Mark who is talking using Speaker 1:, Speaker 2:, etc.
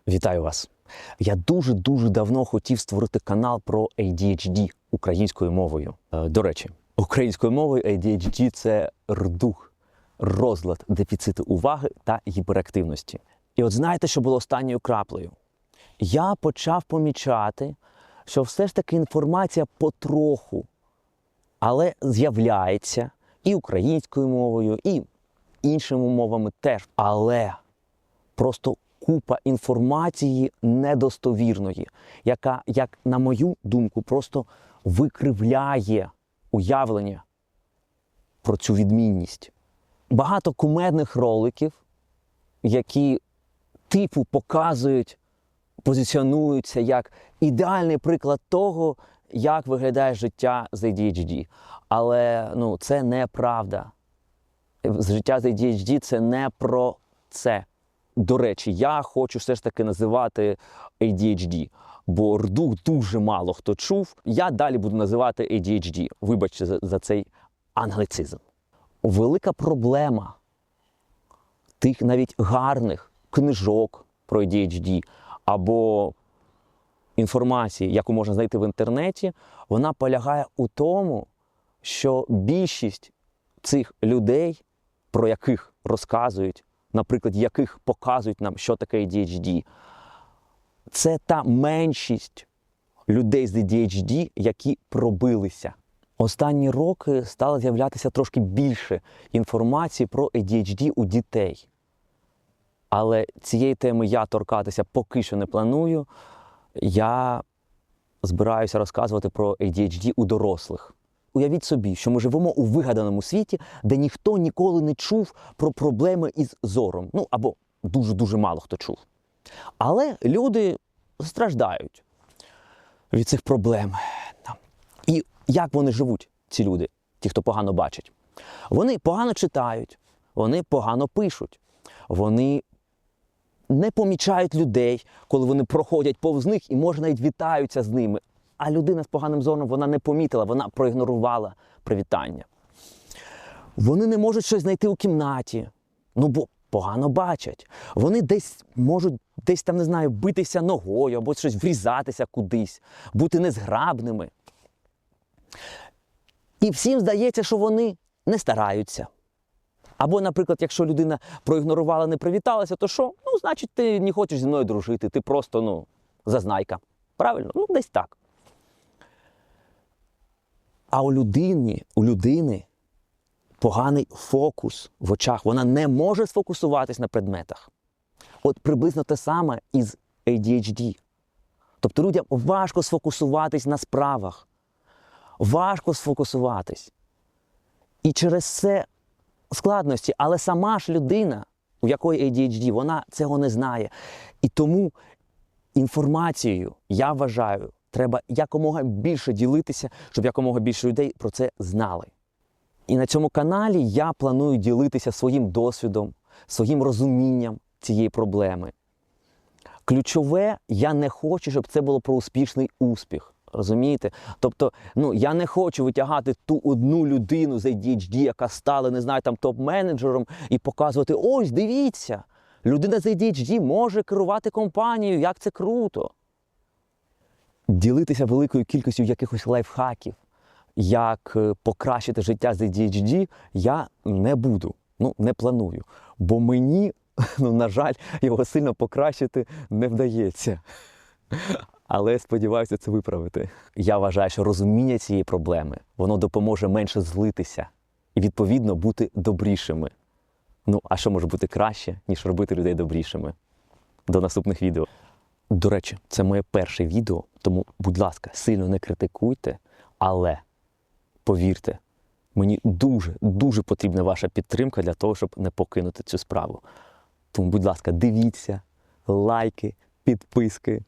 Speaker 1: Вітаю вас! Я дуже давно хотів створити канал про ADHD українською мовою. До речі, українською мовою ADHD – це рдух, розлад дефіциту уваги та гіперактивності. І от знаєте, що було останньою краплею? Я почав помічати, що все ж таки інформація потроху, але з'являється і українською мовою, і іншими мовами теж. Але просто купа інформації недостовірної, яка, як на мою думку, просто викривляє уявлення про цю відмінність. Багато кумедних роликів, які типу показують, позиціонуються як ідеальний приклад того, як виглядає життя з ADHD. Але це неправда. Життя з ADHD – це не про це. До речі, я хочу все ж таки називати ADHD, бо рдух дуже мало хто чув. Я далі буду називати ADHD. Вибачте за цей англіцизм. Велика проблема тих навіть гарних книжок про ADHD або інформації, яку можна знайти в інтернеті, вона полягає у тому, що більшість цих людей, про яких розказують, наприклад, яких показують нам, що таке ADHD, це та меншість людей з ADHD, які пробилися. Останні роки стало з'являтися трошки більше інформації про ADHD у дітей. Але цієї теми я торкатися поки що не планую. Я збираюся розказувати про ADHD у дорослих. Уявіть собі, що ми живемо у вигаданому світі, де ніхто ніколи не чув про проблеми із зором. Або дуже мало хто чув. Але люди страждають від цих проблем. І як вони живуть, ці люди, ті, хто погано бачать? Вони погано читають, вони погано пишуть, вони не помічають людей, коли вони проходять повз них і, може, навіть вітаються з ними. А людина з поганим зором, вона не помітила, вона проігнорувала привітання. Вони не можуть щось знайти у кімнаті, бо погано бачать. Вони можуть там, не знаю, битися ногою, або щось врізатися кудись, бути незграбними. І всім здається, що вони не стараються. Або, наприклад, якщо людина проігнорувала, не привіталася, то що? Значить, ти не хочеш зі мною дружити, ти просто, зазнайка. Правильно? Десь так. А у людини поганий фокус в очах. Вона не може сфокусуватись на предметах. От приблизно те саме із ADHD. Тобто людям важко сфокусуватись на справах. Важко сфокусуватись. І через це складності. Але сама ж людина, у якої ADHD, вона цього не знає. І тому інформацією, я вважаю, треба якомога більше ділитися, щоб якомога більше людей про це знали. І на цьому каналі я планую ділитися своїм досвідом, своїм розумінням цієї проблеми. Ключове, я не хочу, щоб це було про успішний успіх. Розумієте? Тобто, я не хочу витягати ту одну людину з ADHD, яка стала, не знаю, топ-менеджером, і показувати: ось, дивіться, людина з ADHD може керувати компанією, як це круто. Ділитися великою кількістю якихось лайфхаків, як покращити життя з ADHD, я не буду, не планую. Бо мені, на жаль, його сильно покращити не вдається. Але сподіваюся це виправити. Я вважаю, що розуміння цієї проблеми, воно допоможе менше злитися і, відповідно, бути добрішими. А що може бути краще, ніж робити людей добрішими? До наступних відео. До речі, це моє перше відео, тому, будь ласка, сильно не критикуйте, але, повірте, мені дуже потрібна ваша підтримка для того, щоб не покинути цю справу. Тому, будь ласка, дивіться, лайки, підписки.